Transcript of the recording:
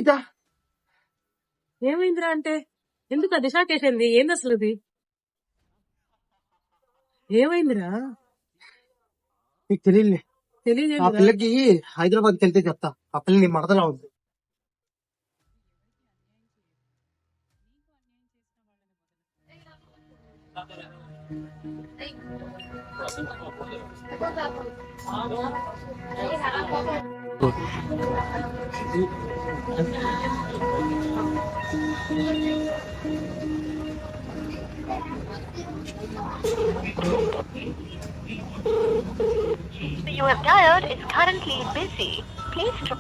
ఏమైందా? ఏమైందిరా అంటే ఎందుకు అది షాక్ వేసింది? ఏంది అసలు ఇది? ఏమైందిరా? నీకు తెలియలే. ఆ తెలియదు. పిల్లకి హైదరాబాద్కి వెళ్తే చెప్తా. ఆ పిల్ల నీ మడతలా ఉంది. You have dialed is currently busy. Please try.